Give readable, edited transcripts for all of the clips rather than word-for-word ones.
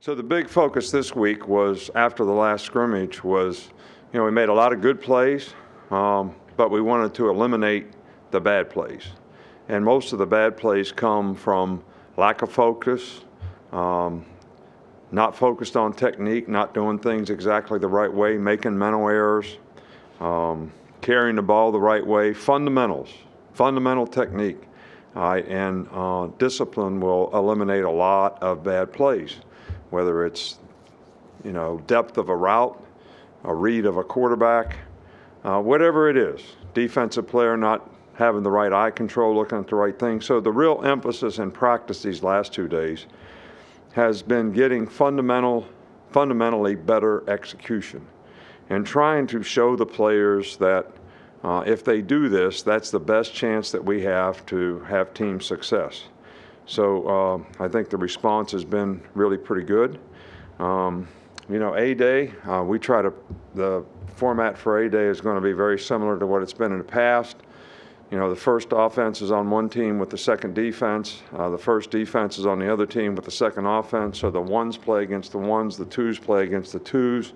So the big focus this week was, after the last scrimmage, was, we made a lot of good plays, but we wanted to eliminate the bad plays. And most of the bad plays come from lack of focus, not focused on technique, not doing things exactly the right way, making mental errors, carrying the ball the right way, fundamental technique. And discipline will eliminate a lot of bad plays, whether it's, depth of a route, a read of a quarterback, whatever it is. Defensive player not having the right eye control, looking at the right thing. So the real emphasis in practice these last 2 days has been getting fundamentally better execution and trying to show the players that if they do this, that's the best chance that we have to have team success. So I think the response has been really pretty good. A-Day, the format for A-Day is going to be very similar to what it's been in the past. The first offense is on one team with the second defense. The first defense is on the other team with the second offense. So the ones play against the ones, the twos play against the twos.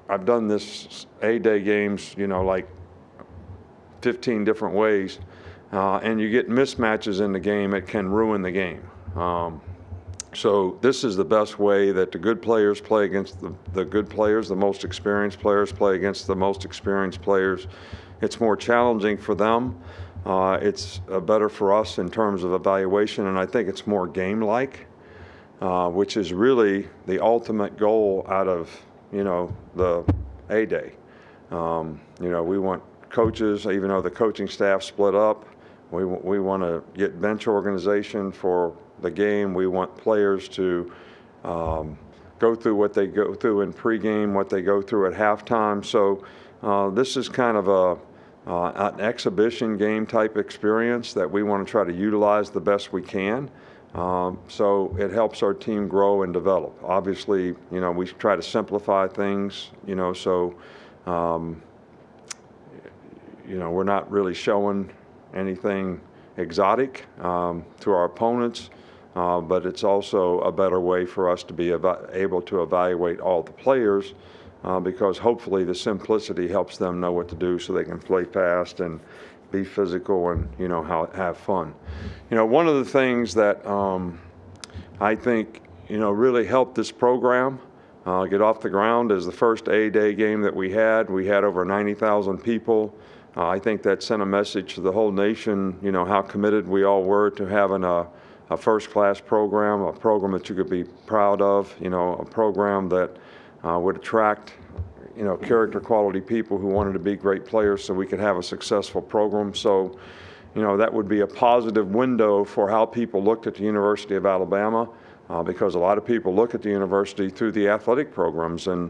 I've done this A-Day games, like 15 different ways. And you get mismatches in the game, it can ruin the game. So this is the best way that the good players play against the good players, the most experienced players play against the most experienced players. It's more challenging for them. It's better for us in terms of evaluation, and I think it's more game-like, which is really the ultimate goal out of, the A-Day. We want coaches, even though the coaching staff split up, we want to get bench organization for the game. We want players to go through what they go through in pregame, what they go through at halftime. So this is kind of an exhibition game type experience that we want to try to utilize the best we can. So it helps our team grow and develop. Obviously, we try to simplify things, so we're not really showing anything exotic to our opponents, but it's also a better way for us to be able to evaluate all the players, because hopefully the simplicity helps them know what to do so they can play fast and be physical and have fun. One of the things that I think really helped this program get off the ground is the first A-Day game that we had. We had over 90,000 people. I think that sent a message to the whole nation, how committed we all were to having a first-class program, a program that you could be proud of, a program that would attract, character quality people who wanted to be great players so we could have a successful program. So, that would be a positive window for how people looked at the University of Alabama, because a lot of people look at the university through the athletic programs, and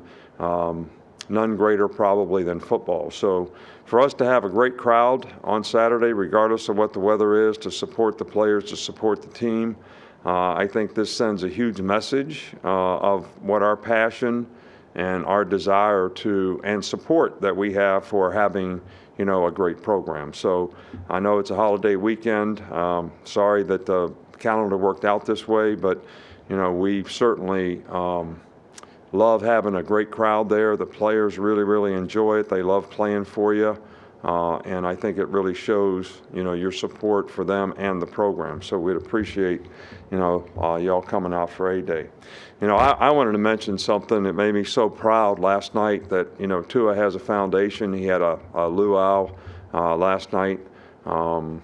none greater probably than football. So for us to have a great crowd on Saturday, regardless of what the weather is, to support the players, to support the team, I think this sends a huge message of what our passion and our desire to and support that we have for having a great program. So I know it's a holiday weekend. Sorry that the calendar worked out this way, but we certainly love having a great crowd there. The players really, really enjoy it. They love playing for you. And I think it really shows, your support for them and the program. So we'd appreciate, y'all coming out for A-Day. I wanted to mention something that made me so proud last night that, Tua has a foundation. He had a luau last night. And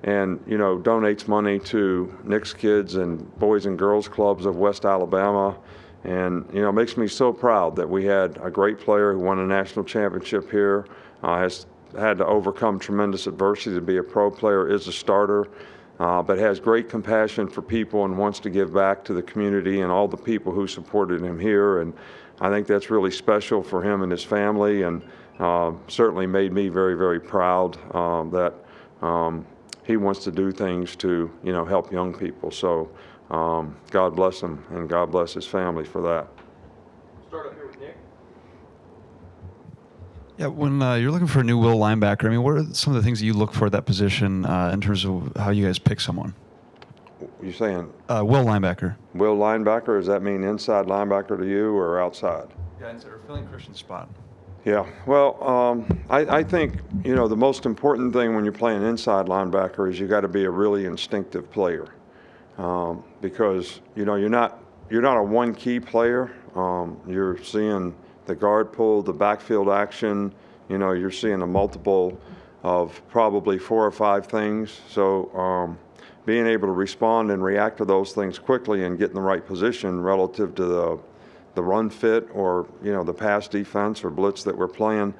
donates money to Knicks Kids and Boys and Girls Clubs of West Alabama. And, it makes me so proud that we had a great player who won a national championship here, has had to overcome tremendous adversity to be a pro player, is a starter, but has great compassion for people and wants to give back to the community and all the people who supported him here. And I think that's really special for him and his family, and certainly made me very, very proud that he wants to do things to, help young people. So God bless him, and God bless his family for that. Start up here with Nick. Yeah, when you're looking for a new will linebacker, what are some of the things that you look for at that position in terms of how you guys pick someone? You saying Will linebacker. will linebacker? Does that mean inside linebacker to you or outside? Yeah, we're filling Christian's spot. Yeah, well, I think, the most important thing when you're playing inside linebacker is you got to be a really instinctive player, because, you're not a one-key player. You're seeing the guard pull, the backfield action, you're seeing a multiple of probably 4 or 5 things. So being able to respond and react to those things quickly and get in the right position relative to the run fit or, the pass defense or blitz that we're playing.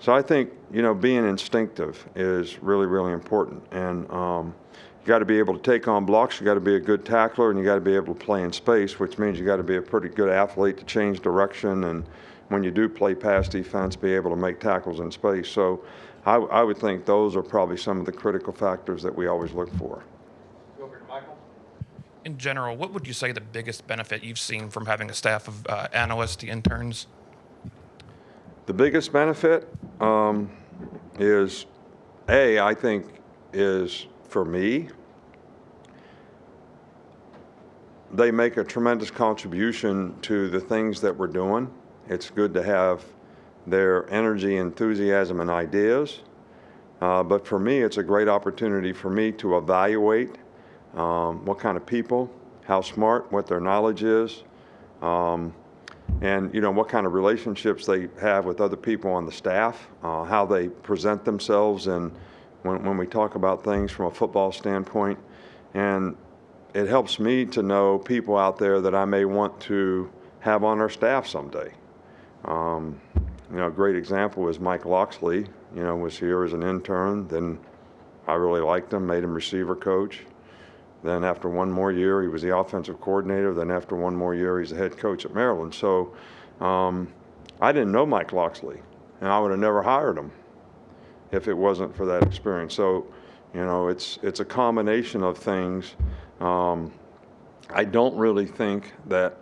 So I think, being instinctive is really, really important. And you got to be able to take on blocks. You got to be a good tackler, and you got to be able to play in space, which means you got to be a pretty good athlete to change direction. And when you do play pass defense, be able to make tackles in space. So I would think those are probably some of the critical factors that we always look for. Go over to Michael. In general, what would you say the biggest benefit you've seen from having a staff of analysts, the interns? The biggest benefit is, I think, is for me, they make a tremendous contribution to the things that we're doing. It's good to have their energy, enthusiasm, and ideas. But for me, it's a great opportunity for me to evaluate what kind of people, how smart, what their knowledge is, and what kind of relationships they have with other people on the staff, how they present themselves, and when we talk about things from a football standpoint. And it helps me to know people out there that I may want to have on our staff someday. A great example is Mike Loxley, was here as an intern. Then I really liked him, made him receiver coach. Then after one more year, he was the offensive coordinator. Then after one more year, he's the head coach at Maryland. So I didn't know Mike Loxley, and I would have never hired him if it wasn't for that experience. So, it's a combination of things. I don't really think that,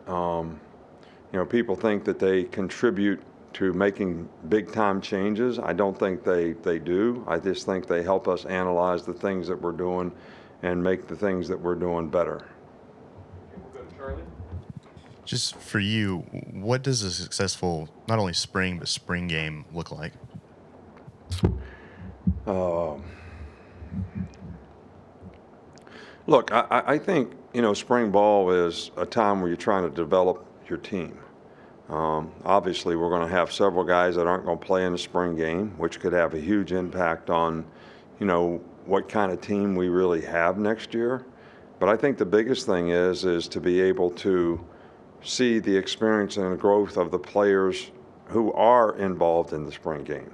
people think that they contribute to making big-time changes. I don't think they do. I just think they help us analyze the things that we're doing and make the things that we're doing better. Okay, we'll go to Charlie. Just for you, what does a successful, not only spring, but spring game look like? Look, I think, spring ball is a time where you're trying to develop your team. Obviously, we're going to have several guys that aren't going to play in the spring game, which could have a huge impact on, what kind of team we really have next year. But I think the biggest thing is to be able to see the experience and the growth of the players who are involved in the spring game.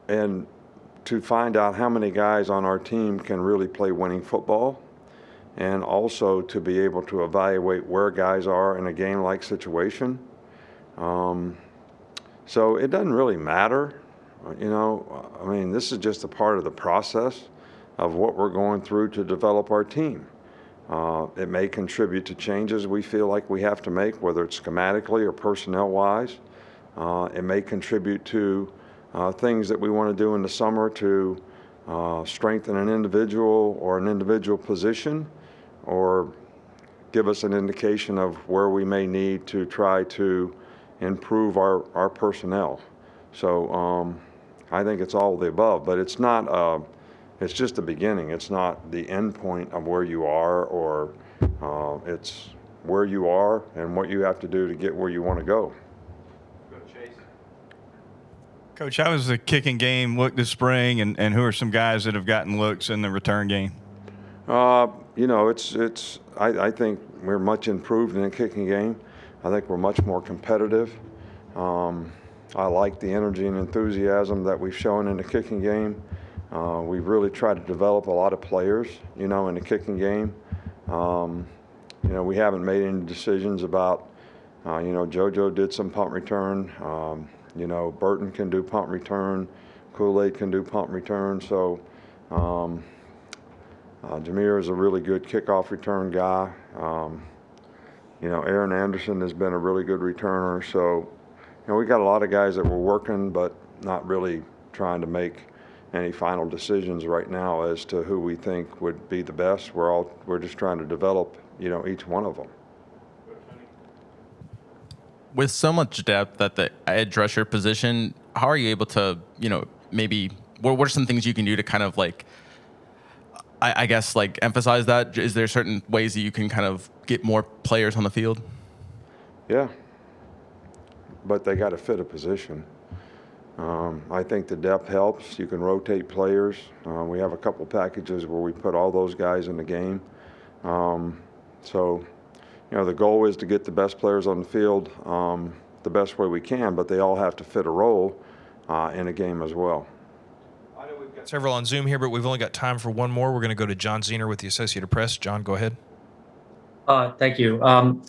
And to find out how many guys on our team can really play winning football, and also to be able to evaluate where guys are in a game-like situation. So it doesn't really matter. This is just a part of the process of what we're going through to develop our team. It may contribute to changes we feel like we have to make, whether it's schematically or personnel-wise. It may contribute to things that we want to do in the summer to strengthen an individual or an individual position, or give us an indication of where we may need to try to improve our personnel. So I think it's all of the above, but it's not, it's just the beginning. It's not the end point of where you are, or it's where you are and what you have to do to get where you want to go. Go to Chase. Coach, how has the kicking game looked this spring, and who are some guys that have gotten looks in the return game? I think we're much improved in the kicking game. I think we're much more competitive. I like the energy and enthusiasm that we've shown in the kicking game. We've really tried to develop a lot of players, in the kicking game. We haven't made any decisions about, JoJo did some punt return. Burton can do punt return. Kool-Aid can do punt return. So Jameer is a really good kickoff return guy. Aaron Anderson has been a really good returner. So, we got a lot of guys that we're working, but not really trying to make any final decisions right now as to who we think would be the best. We're just trying to develop, each one of them. With so much depth at the edge rusher position, how are you able to, maybe what are some things you can do to kind of like, I guess, like emphasize that? Is there certain ways that you can kind of get more players on the field? Yeah, but they got to fit a position. I think the depth helps. You can rotate players. We have a couple packages where we put all those guys in the game. So, the goal is to get the best players on the field the best way we can, but they all have to fit a role in a game as well. I know we've got Several on Zoom here, but we've only got time for one more. We're going to go to John Zener with the Associated Press. John, go ahead. Thank you.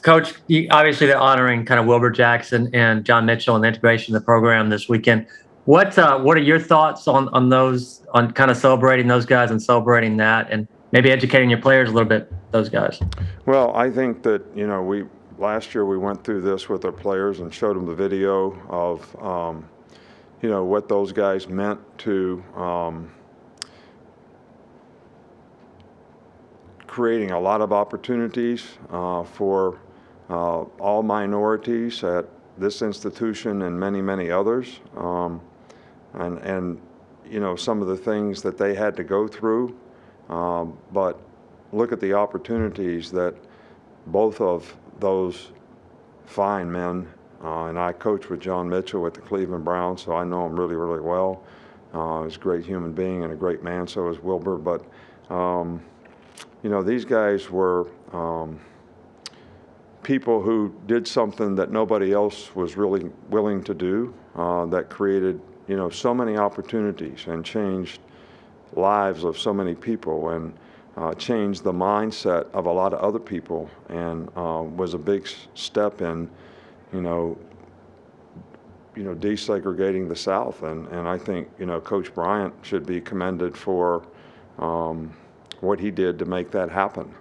Coach, obviously they're honoring kind of Wilbur Jackson and John Mitchell and the integration of the program this weekend. What are your thoughts on those, on kind of celebrating those guys and celebrating that, and maybe educating your players a little bit, those guys? Well, I think that, last year we went through this with our players and showed them the video of, what those guys meant to creating a lot of opportunities for all minorities at this institution and many, many others. And some of the things that they had to go through. But look at the opportunities that both of those fine men, and I coached with John Mitchell at the Cleveland Browns, so I know him really, really well. He's a great human being and a great man, so is Wilbur. But, these guys were people who did something that nobody else was really willing to do, that created, so many opportunities and changed lives of so many people, and changed the mindset of a lot of other people, and was a big step in, desegregating the South. And I think, Coach Bryant should be commended for what he did to make that happen,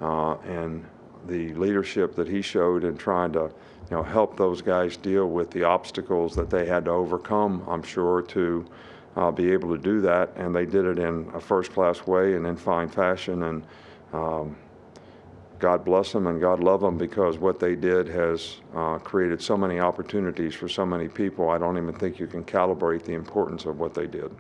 and the leadership that he showed in trying to, help those guys deal with the obstacles that they had to overcome, I'm sure, to be able to do that. And they did it in a first-class way and in fine fashion. And God bless them and God love them, because what they did has created so many opportunities for so many people. I don't even think you can calibrate the importance of what they did.